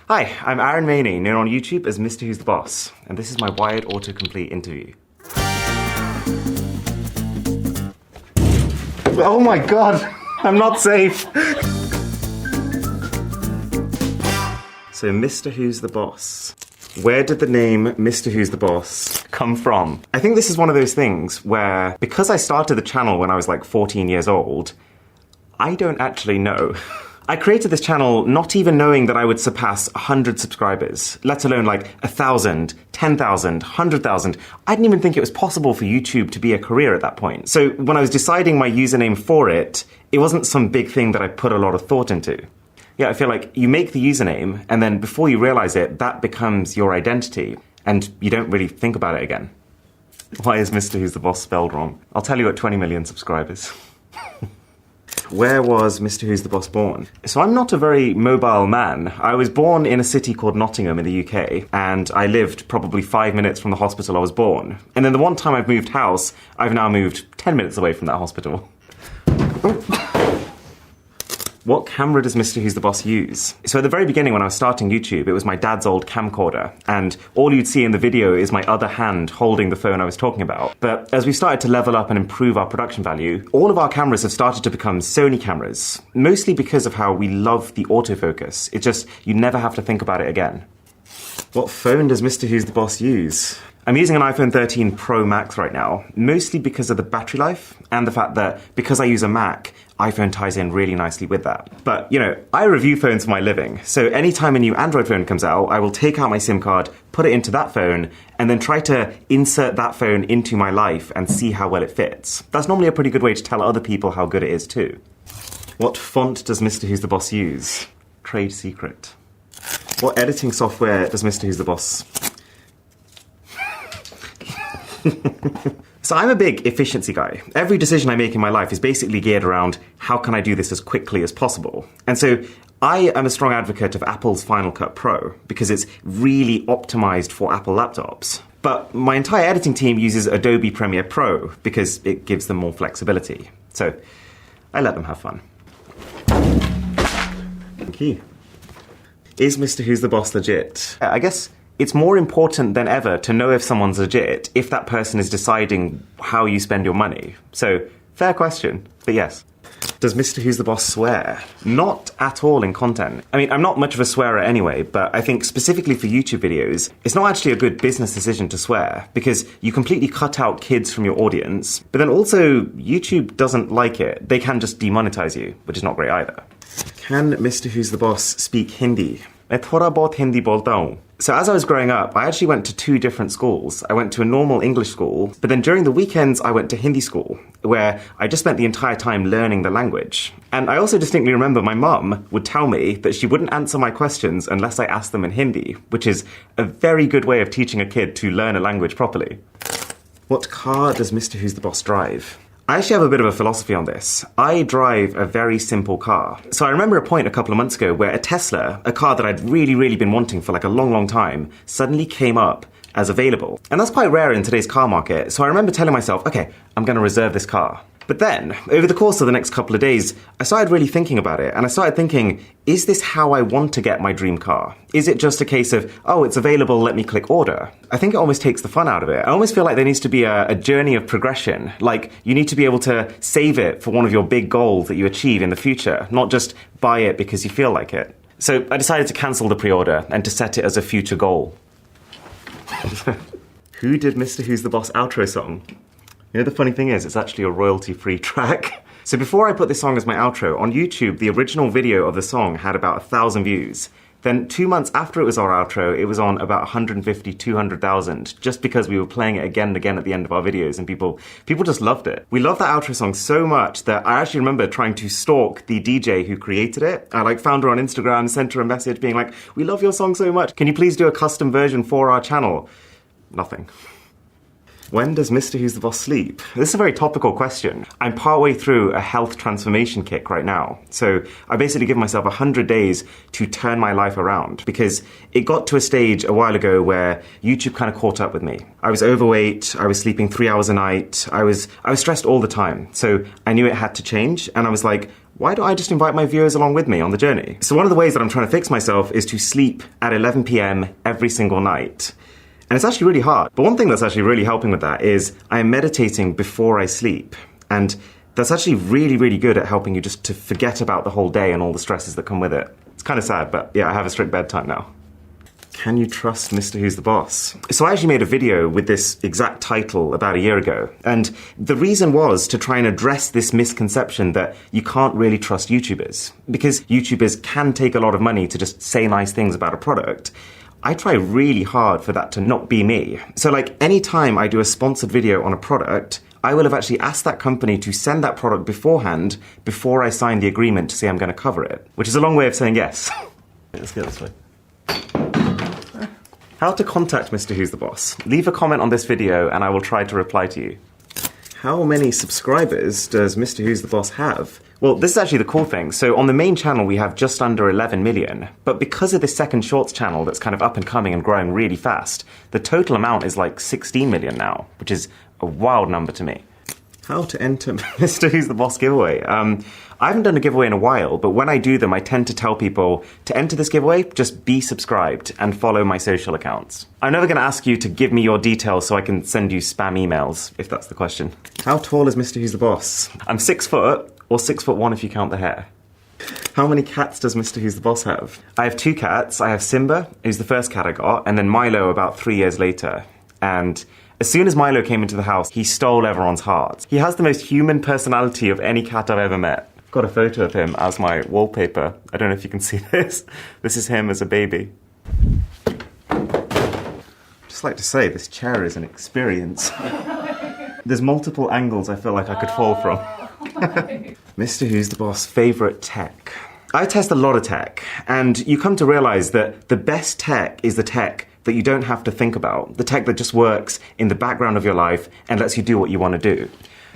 Hi, I'm Arun Maini, known on YouTube as Mr. Who's the Boss, and this is my WIRED Autocomplete Interview. Oh my god, I'm not safe! So, Mr. Who's the Boss. Where did the name Mr. Who's the Boss come from? I think this is one of those things where, because I started the channel when I was like 14 years old, I don't actually know. I created this channel not even knowing that I would surpass 100 subscribers, let alone like 1,000, 10,000, 100,000. I didn't even think it was possible for YouTube to be a career at that point. So when I was deciding my username for it, it wasn't some big thing that I put a lot of thought into. Yeah, I feel like you make the username, and then before you realize it, that becomes your identity, and you don't really think about it again. Why is Mr. Who's the Boss spelled wrong? I'll tell you at 20 million subscribers. Where was Mr. Who's the Boss born? So I'm not a very mobile man. I was born in a city called Nottingham in the UK, and I lived probably 5 minutes from the hospital I was born. And then the one time I've moved house, I've now moved 10 minutes away from that hospital. What camera does Mr. Who's the Boss use? So at the very beginning when I was starting YouTube, it was my dad's old camcorder, and all you'd see in the video is my other hand holding the phone I was talking about. But as we started to level up and improve our production value, all of our cameras have started to become Sony cameras, mostly because of how we love the autofocus. It's just, you never have to think about it again. What phone does Mr. Who's the Boss use? I'm using an iPhone 13 Pro Max right now, mostly because of the battery life and the fact that because I use a Mac, iPhone ties in really nicely with that. But, you know, I review phones for my living, so anytime a new Android phone comes out, I will take out my SIM card, put it into that phone, and then try to insert that phone into my life and see how well it fits. That's normally a pretty good way to tell other people how good it is too. What font does Mr. Who's the Boss use? Trade secret. What editing software does Mr. Who's the Boss? So I'm a big efficiency guy. Every decision I make in my life is basically geared around how can I do this as quickly as possible. And so I am a strong advocate of Apple's Final Cut Pro because it's really optimized for Apple laptops. But my entire editing team uses Adobe Premiere Pro because it gives them more flexibility. So I let them have fun. Thank you. Is Mr. Who's the Boss legit? I guess it's more important than ever to know if someone's legit if that person is deciding how you spend your money. So, fair question, but yes. Does Mr. Who's the Boss swear? Not at all in content. I mean, I'm not much of a swearer anyway, but I think specifically for YouTube videos, it's not actually a good business decision to swear because you completely cut out kids from your audience, but then also YouTube doesn't like it. They can just demonetize you, which is not great either. Can Mr. Who's the Boss speak Hindi? मैं थोड़ा बहुत हिंदी बोलता हूँ. So as I was growing up, I actually went to 2 different schools. I went to a normal English school, but then during the weekends I went to Hindi school, where I just spent the entire time learning the language. And I also distinctly remember my mum would tell me that she wouldn't answer my questions unless I asked them in Hindi, which is a very good way of teaching a kid to learn a language properly. What car does Mr. Who's the Boss drive? I actually have a bit of a philosophy on this. I drive a very simple car. So I remember a point a couple of months ago where a Tesla, a car that I'd really been wanting for like a long time, suddenly came up as available. And that's quite rare in today's car market. So I remember telling myself, okay, I'm going to reserve this car. But then, over the course of the next couple of days, I started really thinking about it, and I started thinking, is this how I want to get my dream car? Is it just a case of, oh, it's available, let me click order? I think it almost takes the fun out of it. I almost feel like there needs to be a journey of progression. Like, you need to be able to save it for one of your big goals that you achieve in the future, not just buy it because you feel like it. So I decided to cancel the pre-order and to set it as a future goal. Who did Mr. Who's the Boss outro song? You know, the funny thing is, it's actually a royalty-free track. So before I put this song as my outro, on YouTube, the original video of the song had about 1,000 views. Then 2 months after it was our outro, it was on about 150, 200,000, just because we were playing it again and again at the end of our videos, and people just loved it. We loved that outro song so much that I actually remember trying to stalk the DJ who created it. I found her on Instagram, sent her a message being like, we love your song so much, can you please do a custom version for our channel? Nothing. When does Mr. Who's the Boss sleep? This is a very topical question. I'm partway through a health transformation kick right now. So I basically give myself 100 days to turn my life around because it got to a stage a while ago where YouTube kind of caught up with me. I was overweight, I was sleeping 3 hours a night, I was stressed all the time. So I knew it had to change and I was like, why don't I just invite my viewers along with me on the journey? So one of the ways that I'm trying to fix myself is to sleep at 11 p.m. every single night. And it's actually really hard. But one thing that's actually really helping with that is I am meditating before I sleep. And that's actually really, really good at helping you just to forget about the whole day and all the stresses that come with it. It's kind of sad, but yeah, I have a strict bedtime now. Can you trust Mr. Who's the Boss? So I actually made a video with this exact title about a year ago. And the reason was to try and address this misconception that you can't really trust YouTubers. Because YouTubers can take a lot of money to just say nice things about a product. I try really hard for that to not be me. So like anytime I do a sponsored video on a product, I will have actually asked that company to send that product beforehand before I sign the agreement to say I'm going to cover it. Which is a long way of saying yes. Let's go this way. How to contact Mr. Who's the Boss. Leave a comment on this video and I will try to reply to you. How many subscribers does Mr. Who's the Boss have? Well, this is actually the cool thing. So on the main channel, we have just under 11 million. But because of this second shorts channel that's kind of up and coming and growing really fast, the total amount is like 16 million now, which is a wild number to me. How to enter Mr. Who's the Boss giveaway. I haven't done a giveaway in a while, but when I do them, I tend to tell people to enter this giveaway, just be subscribed and follow my social accounts. I'm never going to ask you to give me your details so I can send you spam emails, if that's the question. How tall is Mr. Who's the Boss? I'm 6 foot, or 6'1" if you count the hair. How many cats does Mr. Who's the Boss have? I have 2 cats. I have Simba, who's the first cat I got, and then Milo about 3 years later. And as soon as Milo came into the house, he stole everyone's hearts. He has the most human personality of any cat I've ever met. I've got a photo of him as my wallpaper. I don't know if you can see this. This is him as a baby. Just like to say, this chair is an experience. There's multiple angles I feel like I could fall from. Mr. Who's the Boss favourite tech? I test a lot of tech, and you come to realise that the best tech is the tech that you don't have to think about, the tech that just works in the background of your life and lets you do what you want to do.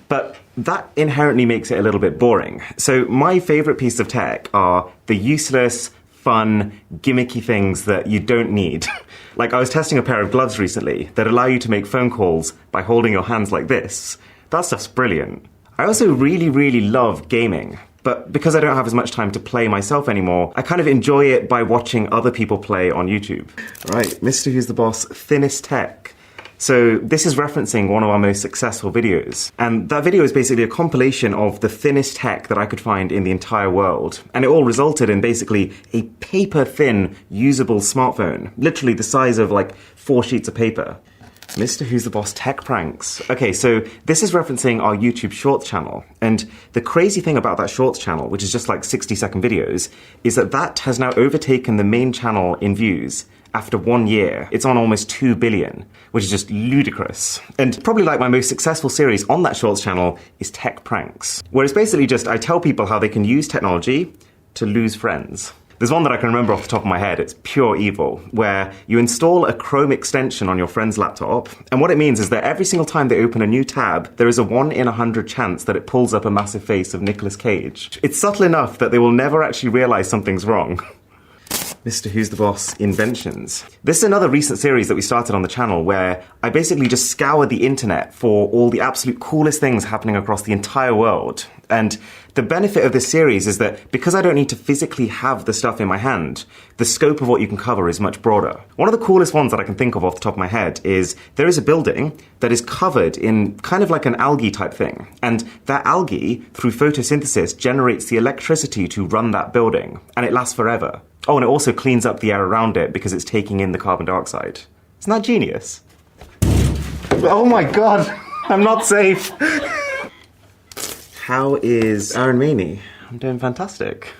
But that inherently makes it a little bit boring. So my favourite piece of tech are the useless, fun, gimmicky things that you don't need. Like I was testing a pair of gloves recently that allow you to make phone calls by holding your hands like this. That stuff's brilliant. I also really, really love gaming. But because I don't have as much time to play myself anymore, I kind of enjoy it by watching other people play on YouTube. Right, Mr. Who's the Boss, thinnest tech. So this is referencing one of our most successful videos. And that video is basically a compilation of the thinnest tech that I could find in the entire world. And it all resulted in basically a paper-thin, usable smartphone. Literally the size of like 4 sheets of paper. Mr. Who's the Boss tech pranks. Okay, so this is referencing our YouTube Shorts channel. And the crazy thing about that Shorts channel, which is just like 60-second videos, is that that has now overtaken the main channel in views. After 1 year, it's on almost 2 billion, which is just ludicrous. And probably like my most successful series on that Shorts channel is tech pranks, where it's basically just I tell people how they can use technology to lose friends. There's one that I can remember off the top of my head. It's pure evil, where you install a Chrome extension on your friend's laptop. And what it means is that every single time they open a new tab, there is a 1 in 100 chance that it pulls up a massive face of Nicolas Cage. It's subtle enough that they will never actually realize something's wrong. Mr. Who's the Boss inventions. This is another recent series that we started on the channel where I basically just scour the internet for all the absolute coolest things happening across the entire world. And the benefit of this series is that because I don't need to physically have the stuff in my hand, the scope of what you can cover is much broader. One of the coolest ones that I can think of off the top of my head is there is a building that is covered in kind of like an algae type thing. And that algae, through photosynthesis, generates the electricity to run that building. And it lasts forever. Oh, and it also cleans up the air around it because it's taking in the carbon dioxide. Isn't that genius? Oh my god, I'm not safe. How is Arun Maini? I'm doing fantastic.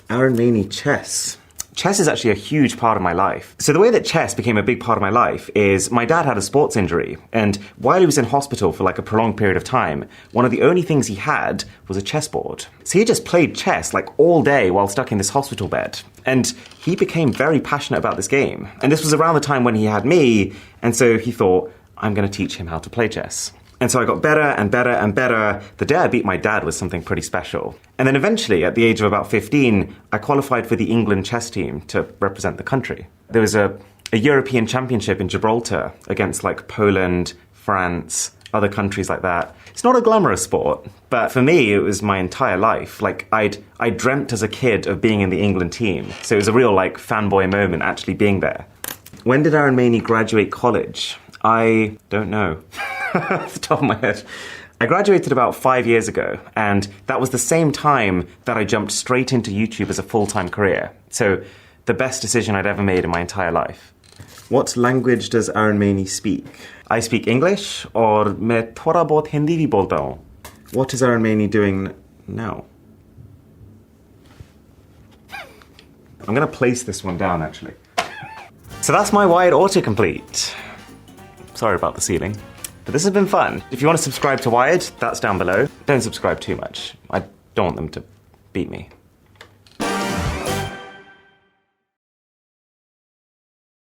Arun Maini chess. Chess is actually a huge part of my life. So the way that chess became a big part of my life is my dad had a sports injury, and while he was in hospital for like a prolonged period of time, one of the only things he had was a chessboard. So he just played chess like all day while stuck in this hospital bed. And he became very passionate about this game. And this was around the time when he had me, and so he thought, I'm going to teach him how to play chess. And so I got better and better and better. The day I beat my dad was something pretty special. And then eventually, at the age of about 15, I qualified for the England chess team to represent the country. There was a European championship in Gibraltar against like Poland, France, other countries like that. It's not a glamorous sport, but for me, it was my entire life. Like, I dreamt as a kid of being in the England team, so it was a real, like, fanboy moment actually being there. When did Arun Maini graduate college? I don't know, off the top of my head. I graduated about 5 years ago, and that was the same time that I jumped straight into YouTube as a full-time career. So, the best decision I'd ever made in my entire life. What language does Arun Maini speak? I speak English, or मैं थोड़ा बहुत हिंदी भी बोलता हूँ. What is Arun Maini doing now? I'm going to place this one down, actually. So that's my Wired Autocomplete. Sorry about the ceiling. But this has been fun. If you want to subscribe to Wired, that's down below. Don't subscribe too much. I don't want them to beat me.